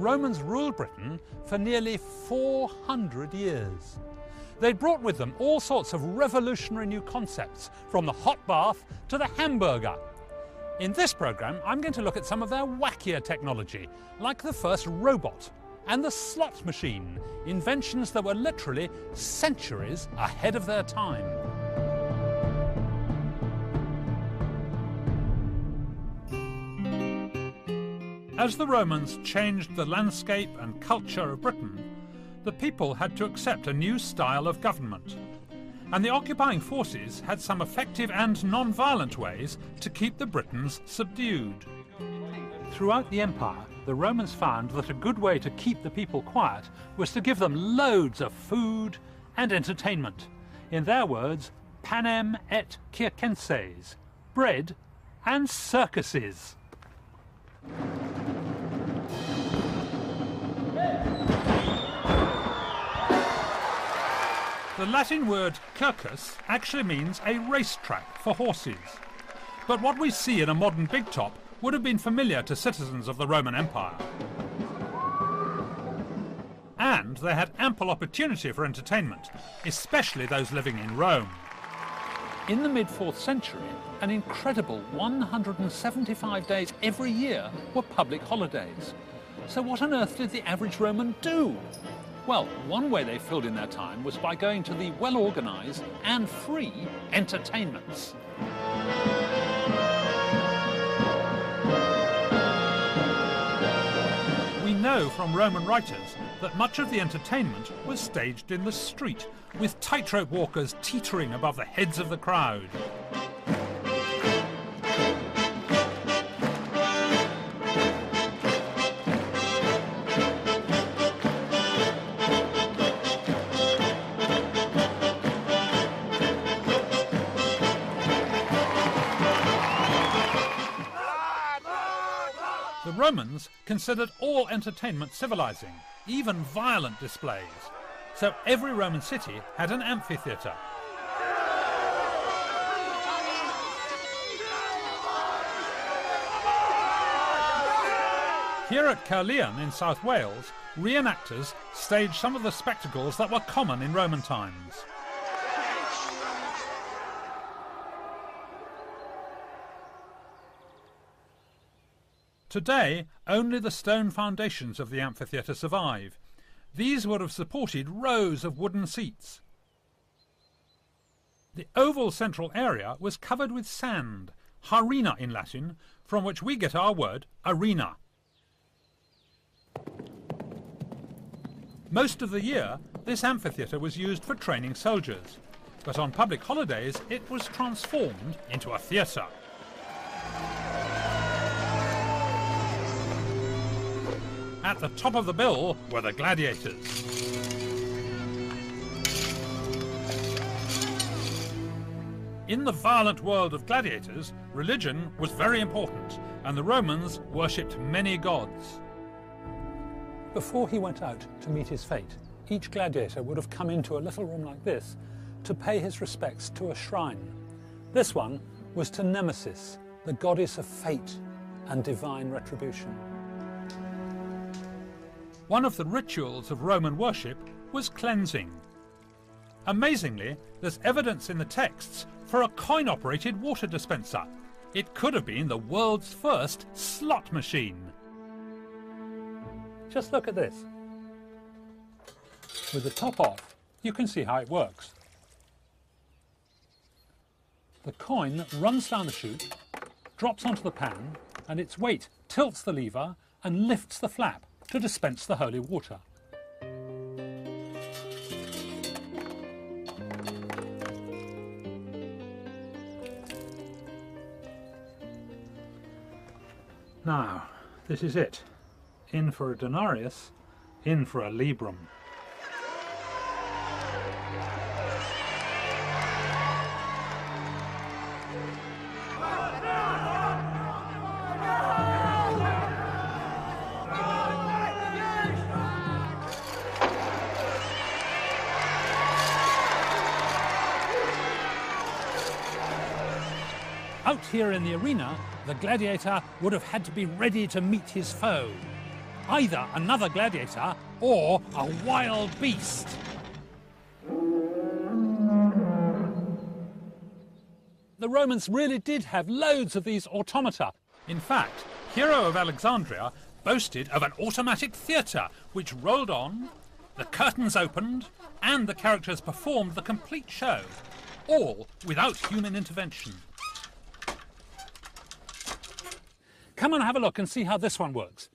Romans ruled Britain for nearly 400 years. They'd brought with them all sorts of revolutionary new concepts, from the hot bath to the hamburger. In this programme, I'm going to look at some of their wackier technology, like the first robot and the slot machine, inventions that were literally centuries ahead of their time. As the Romans changed the landscape and culture of Britain, the people had to accept a new style of government. And the occupying forces had some effective and non-violent ways to keep the Britons subdued. Throughout the empire, the Romans found that a good way to keep the people quiet was to give them loads of food and entertainment. In their words, panem et circenses, bread and circuses. The Latin word circus actually means a racetrack for horses. But what we see in a modern big top would have been familiar to citizens of the Roman Empire. And they had ample opportunity for entertainment, especially those living in Rome. In the mid-4th century, an incredible 175 days every year were public holidays. So what on earth did the average Roman do? Well, one way they filled in their time was by going to the well-organised and free entertainments. We know from Roman writers that much of the entertainment was staged in the street, with tightrope walkers teetering above the heads of the crowd. The Romans considered all entertainment civilizing, even violent displays. So every Roman city had an amphitheatre. Here at Caerleon in South Wales, reenactors staged some of the spectacles that were common in Roman times. Today, only the stone foundations of the amphitheatre survive. These would have supported rows of wooden seats. The oval central area was covered with sand, harina in Latin, from which we get our word arena. Most of the year, this amphitheatre was used for training soldiers, but on public holidays it was transformed into a theatre. At the top of the bill were the gladiators. In the violent world of gladiators, religion was very important, and the Romans worshipped many gods. Before he went out to meet his fate, each gladiator would have come into a little room like this to pay his respects to a shrine. This one was to Nemesis, the goddess of fate and divine retribution. One of the rituals of Roman worship was cleansing. Amazingly, there's evidence in the texts for a coin-operated water dispenser. It could have been the world's first slot machine. Just look at this. With the top off, you can see how it works. The coin runs down the chute, drops onto the pan, and its weight tilts the lever and lifts the flap to dispense the holy water. Now, this is it. In for a denarius, in for a librum. Out here in the arena, the gladiator would have had to be ready to meet his foe. either another gladiator or a wild beast. The Romans really did have loads of these automata. In fact, Hero of Alexandria boasted of an automatic theatre which rolled on, the curtains opened, and the characters performed the complete show, all without human intervention. Come and have a look and see how this one works.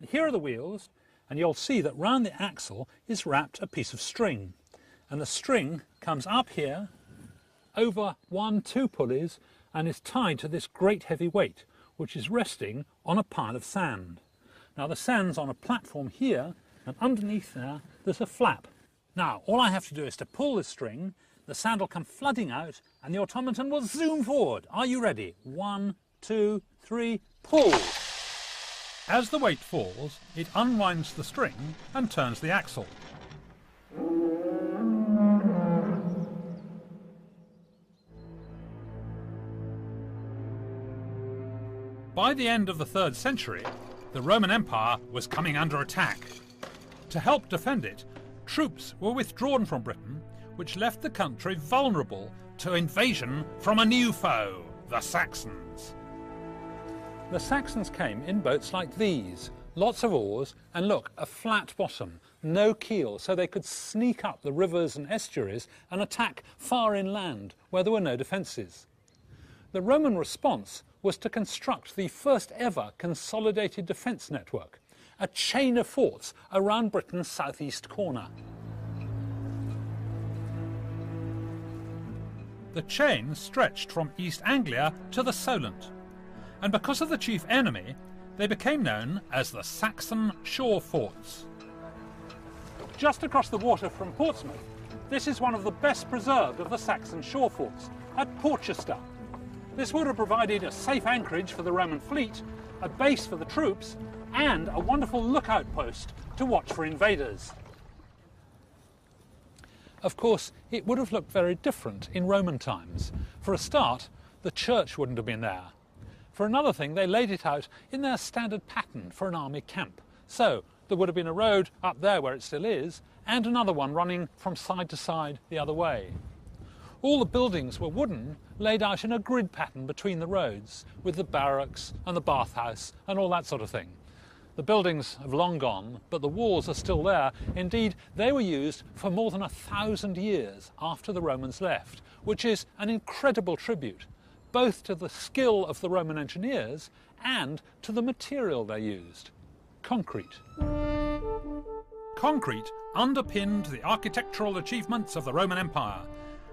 Here are the wheels, and you'll see that round the axle is wrapped a piece of string, and the string comes up here over 2 pulleys and is tied to this great heavy weight, which is resting on a pile of sand. Now the sand's on a platform here, and underneath there's a flap. Now all I have to do is to pull the string, the sand will come flooding out, and the automaton will zoom forward. Are you ready? 1, 2, 3, pull! As the weight falls, it unwinds the string and turns the axle. By the end of the 3rd century, the Roman Empire was coming under attack. To help defend it, troops were withdrawn from Britain, which left the country vulnerable to invasion from a new foe, the Saxons. The Saxons came in boats like these, lots of oars, and look, a flat bottom, no keel, so they could sneak up the rivers and estuaries and attack far inland where there were no defences. The Roman response was to construct the first ever consolidated defence network, a chain of forts around Britain's southeast corner. The chain stretched from East Anglia to the Solent, and because of the chief enemy, they became known as the Saxon shore forts. Just across the water from Portsmouth, this is one of the best preserved of the Saxon shore forts, at Porchester. This would have provided a safe anchorage for the Roman fleet, a base for the troops, and a wonderful lookout post to watch for invaders. Of course, it would have looked very different in Roman times. For a start, the church wouldn't have been there. For another thing, they laid it out in their standard pattern for an army camp. So there would have been a road up there where it still is, and another one running from side to side the other way. All the buildings were wooden, laid out in a grid pattern between the roads, with the barracks and the bathhouse and all that sort of thing. The buildings have long gone, but the walls are still there. Indeed, they were used for more than 1,000 years after the Romans left, which is an incredible tribute, both to the skill of the Roman engineers and to the material they used, concrete. Concrete underpinned the architectural achievements of the Roman Empire.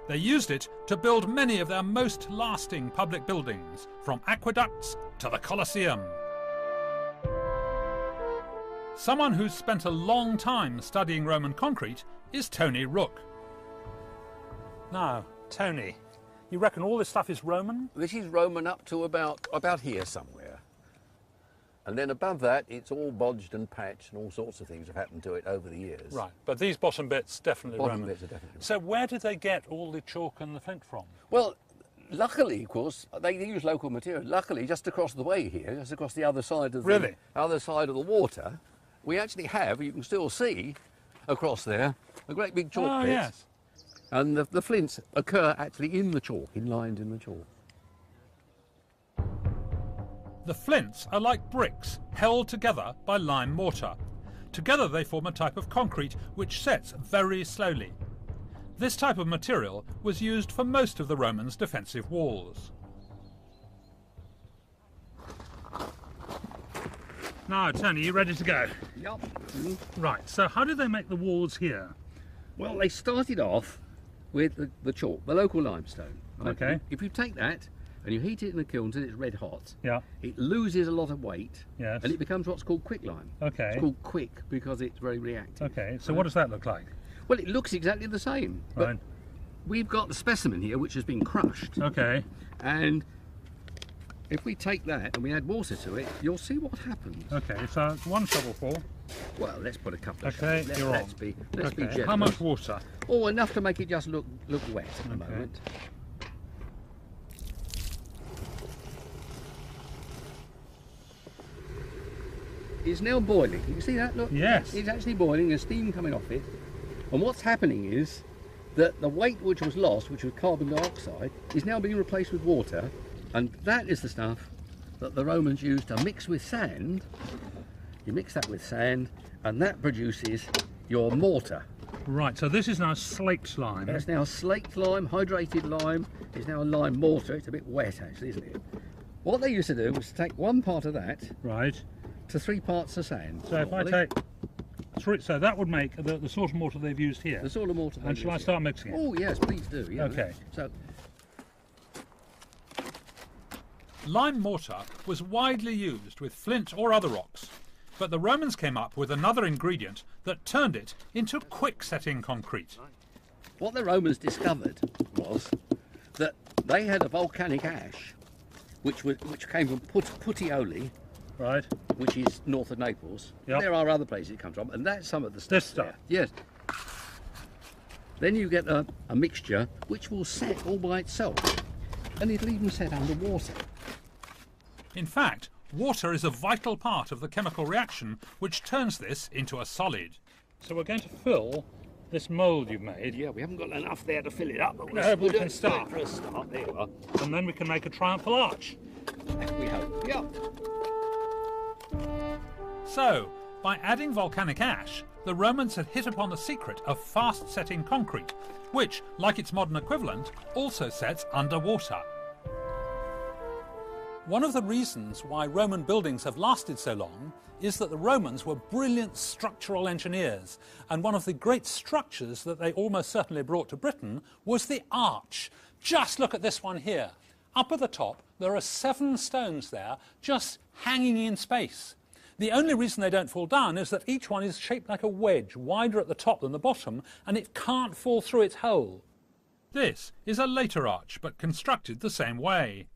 They used it to build many of their most lasting public buildings, from aqueducts to the Colosseum. Someone who's spent a long time studying Roman concrete is Tony Rook. Now, Tony, you reckon all this stuff is Roman? This is Roman up to about here somewhere. And then above that, it's all bodged and patched, and all sorts of things have happened to it over the years. Right, but these bottom bits definitely Roman. Bottom bits are definitely Roman. So where did they get all the chalk and the flint from? Well, luckily, of course, they use local material. Luckily, just across the way here, just across the other side of the other side of the water, we actually have, you can still see across there, a great big chalk pit. Yes. And the flints occur actually in the chalk, inlined in the chalk. The flints are like bricks held together by lime mortar. Together they form a type of concrete which sets very slowly. This type of material was used for most of the Romans' defensive walls. Now, Tony, you ready to go? Yep. Right, so how did they make the walls here? Well, they started off with the chalk, the local limestone. Right? Okay. If you take that and you heat it in the kilns and it's red hot, Yeah. it loses a lot of weight, Yes. and it becomes what's called quicklime. Okay. It's called quick because it's very reactive. Okay, so what does that look like? Well, it looks exactly the same. But Right. we've got the specimen here which has been crushed, Okay. and if we take that and we add water to it, you'll see what happens. Okay, so it's one shovelful. Well, let's put a couple of Okay, shovels. you're Let's on. be Okay, generous. how much water? Oh, enough to make it just look wet at the Okay. moment. It's now boiling. You can see that? Look. Yes. It's actually boiling. There's steam coming off it. And what's happening is that the weight which was lost, which was carbon dioxide, is now being replaced with water. And that is the stuff that the Romans used to mix with sand. You mix that with sand, and that produces your mortar. Right, so this is now slaked lime. That's now slaked lime, hydrated lime. It's now a lime mortar. It's a bit wet, actually, isn't it? What they used to do was take one part of that right to 3 parts of sand. So if I take 3, so that would make the sort of mortar they've used here. The sort of mortar. And shall I start mixing it? Oh yes, please do. Yeah. Okay. So lime mortar was widely used with flint or other rocks, but the Romans came up with another ingredient that turned it into quick-setting concrete. What the Romans discovered was that they had a volcanic ash, which came from Puteoli, right, which is north of Naples. Yep. There are other places it comes from, and that's some of the stuff. This stuff. There. Yes. Then you get a mixture which will set all by itself, and it'll even set underwater. In fact, water is a vital part of the chemical reaction which turns this into a solid. So we're going to fill this mould you've made. Yeah, we haven't got enough there to fill it up, but we can start. For a start, there you are. And then we can make a triumphal arch. We hope. Yeah. So, by adding volcanic ash, the Romans had hit upon the secret of fast-setting concrete, which, like its modern equivalent, also sets underwater. One of the reasons why Roman buildings have lasted so long is that the Romans were brilliant structural engineers, and one of the great structures that they almost certainly brought to Britain was the arch. Just look at this one here. Up at the top, there are 7 stones there, just hanging in space. The only reason they don't fall down is that each one is shaped like a wedge, wider at the top than the bottom, and it can't fall through its hole. This is a later arch, but constructed the same way.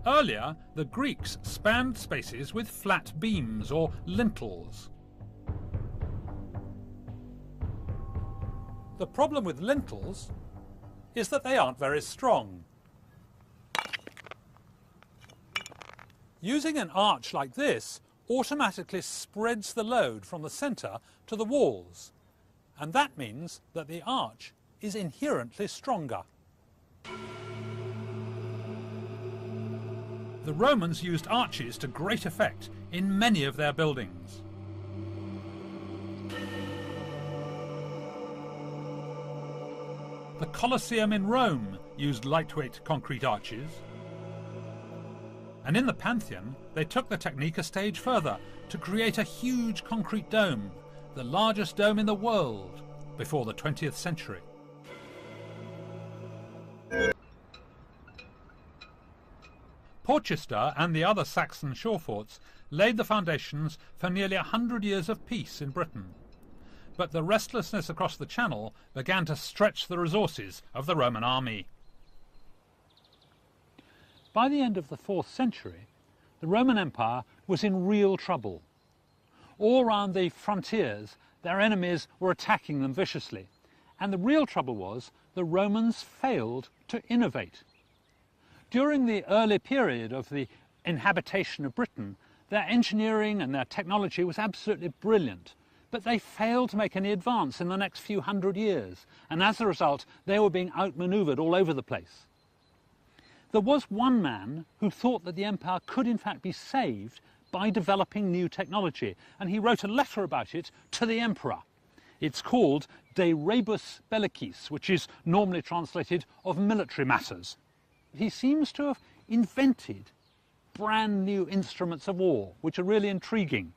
Earlier, the Greeks spanned spaces with flat beams or lintels. The problem with lintels is that they aren't very strong. Using an arch like this automatically spreads the load from the centre to the walls, and that means that the arch is inherently stronger. The Romans used arches to great effect in many of their buildings. The Colosseum in Rome used lightweight concrete arches. And in the Pantheon, they took the technique a stage further to create a huge concrete dome, the largest dome in the world, before the 20th century. Porchester and the other Saxon shore forts laid the foundations for nearly 100 years of peace in Britain. But the restlessness across the Channel began to stretch the resources of the Roman army. By the end of the 4th century, the Roman Empire was in real trouble. All around the frontiers, their enemies were attacking them viciously. And the real trouble was the Romans failed to innovate. During the early period of the inhabitation of Britain, their engineering and their technology was absolutely brilliant, but they failed to make any advance in the next few hundred years, and as a result, they were being outmaneuvered all over the place. There was one man who thought that the empire could in fact be saved by developing new technology, and he wrote a letter about it to the emperor. It's called De Rebus Bellicis, which is normally translated of military matters. He seems to have invented brand new instruments of war, which are really intriguing.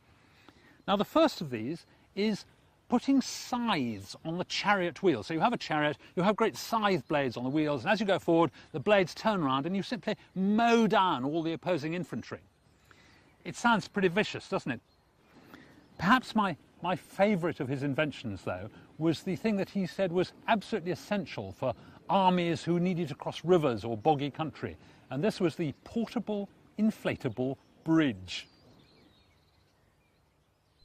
Now, the first of these is putting scythes on the chariot wheels. So you have a chariot, you have great scythe blades on the wheels, and as you go forward, the blades turn around and you simply mow down all the opposing infantry. It sounds pretty vicious, doesn't it? Perhaps my favourite of his inventions, though, was the thing that he said was absolutely essential for armies who needed to cross rivers or boggy country, and this was the portable, inflatable bridge.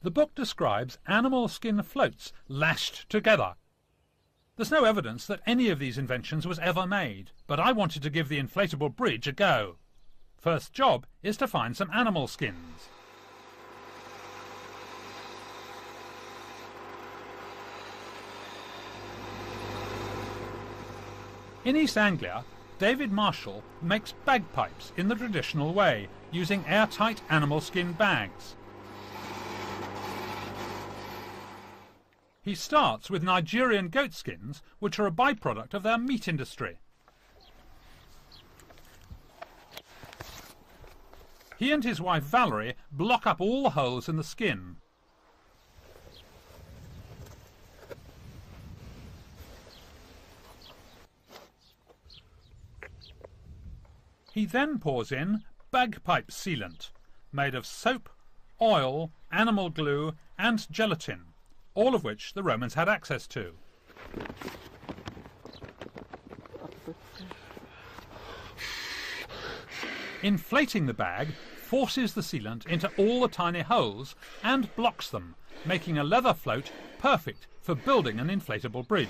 The book describes animal skin floats lashed together. There's no evidence that any of these inventions was ever made, but I wanted to give the inflatable bridge a go. First job is to find some animal skins. In East Anglia, David Marshall makes bagpipes in the traditional way, using airtight animal skin bags. He starts with Nigerian goat skins, which are a byproduct of their meat industry. He and his wife Valerie block up all the holes in the skin. He then pours in bagpipe sealant, made of soap, oil, animal glue and gelatin, all of which the Romans had access to. Inflating the bag forces the sealant into all the tiny holes and blocks them, making a leather float perfect for building an inflatable bridge.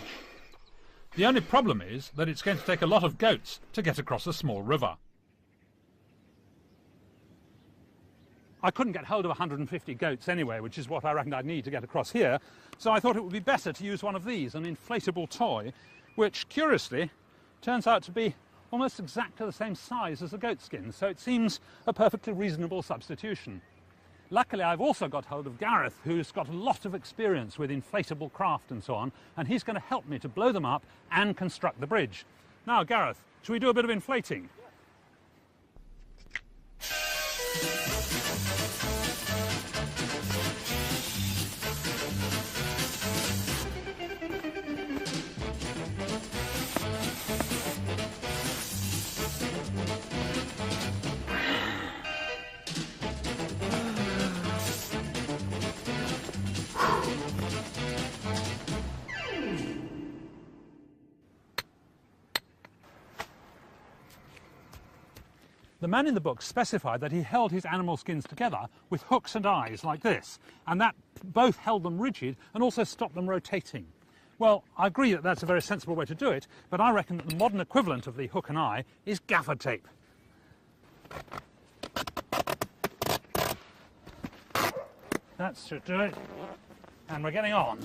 The only problem is that it's going to take a lot of goats to get across a small river. I couldn't get hold of 150 goats anyway, which is what I reckoned I'd need to get across here, so I thought it would be better to use one of these, an inflatable toy, which, curiously, turns out to be almost exactly the same size as the goat skin, so it seems a perfectly reasonable substitution. Luckily, I've also got hold of Gareth, who's got a lot of experience with inflatable craft and so on, and he's going to help me to blow them up and construct the bridge. Now, Gareth, shall we do a bit of inflating? The man in the book specified that he held his animal skins together with hooks and eyes like this, and that both held them rigid and also stopped them rotating. Well, I agree that that's a very sensible way to do it, but I reckon that the modern equivalent of the hook and eye is gaffer tape. That should do it, and we're getting on.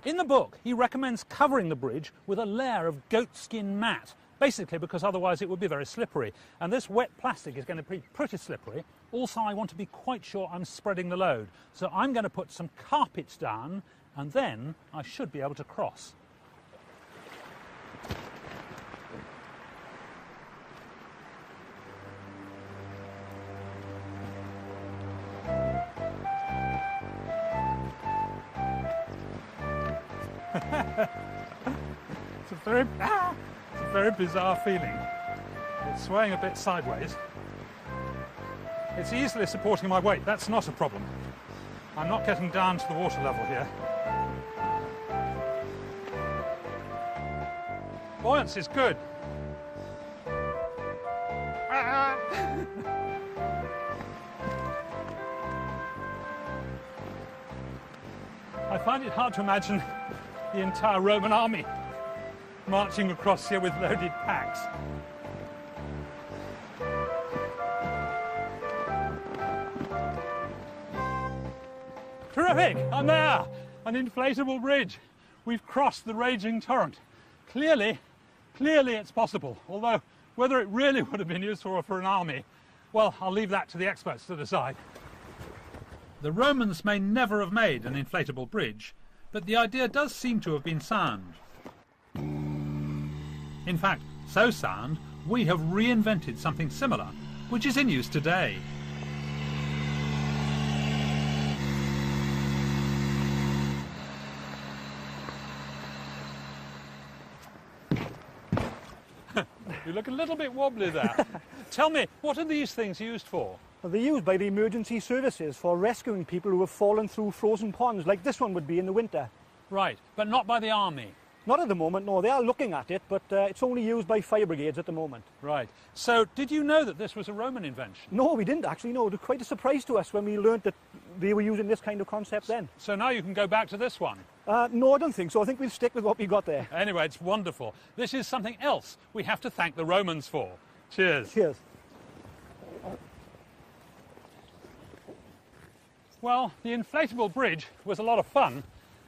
In the book, he recommends covering the bridge with a layer of goatskin mat, basically because otherwise it would be very slippery. And this wet plastic is going to be pretty slippery. Also, I want to be quite sure I'm spreading the load. So I'm going to put some carpets down, and then I should be able to cross. It's a very bizarre feeling. It's swaying a bit sideways. It's easily supporting my weight. That's not a problem. I'm not getting down to the water level here. Buoyancy is good. I find it hard to imagine the entire Roman army marching across here with loaded packs. Terrific! I'm there! An inflatable bridge. We've crossed the raging torrent. Clearly it's possible, although whether it really would have been useful for an army, well, I'll leave that to the experts to decide. The Romans may never have made an inflatable bridge, but the idea does seem to have been sound. In fact, so sound, we have reinvented something similar, which is in use today. You look a little bit wobbly there. Tell me, what are these things used for? Well, they're used by the emergency services for rescuing people who have fallen through frozen ponds, like this one would be in the winter. Right, but not by the army? Not at the moment, no. They are looking at it, but it's only used by fire brigades at the moment. Right. So did you know that this was a Roman invention? No, we didn't actually. No, it was quite a surprise to us when we learnt that they were using this kind of concept then. So now you can go back to this one? No, I don't think so. I think we'll stick with what we got there. Anyway, it's wonderful. This is something else we have to thank the Romans for. Cheers. Cheers. Well, the inflatable bridge was a lot of fun,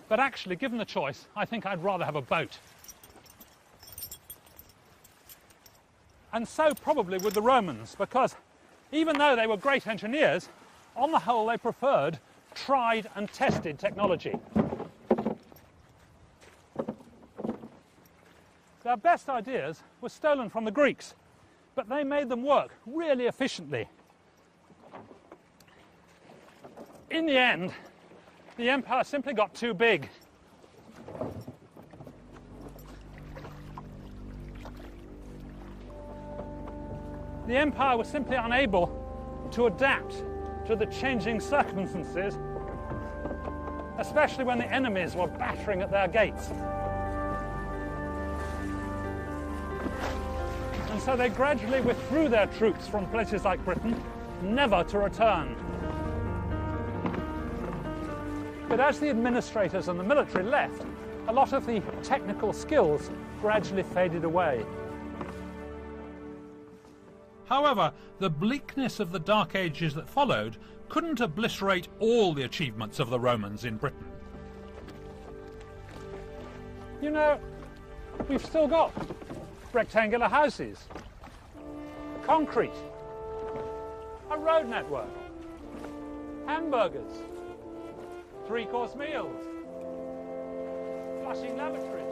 but actually, given the choice, I think I'd rather have a boat. And so probably with the Romans, because even though they were great engineers, on the whole they preferred tried and tested technology. Their best ideas were stolen from the Greeks, but they made them work really efficiently. In the end, the empire simply got too big. The empire was simply unable to adapt to the changing circumstances, especially when the enemies were battering at their gates. And so they gradually withdrew their troops from places like Britain, never to return. But as the administrators and the military left, a lot of the technical skills gradually faded away. However, the bleakness of the Dark Ages that followed couldn't obliterate all the achievements of the Romans in Britain. You know, we've still got rectangular houses, concrete, a road network, hamburgers, three-course meals, flushing lavatories.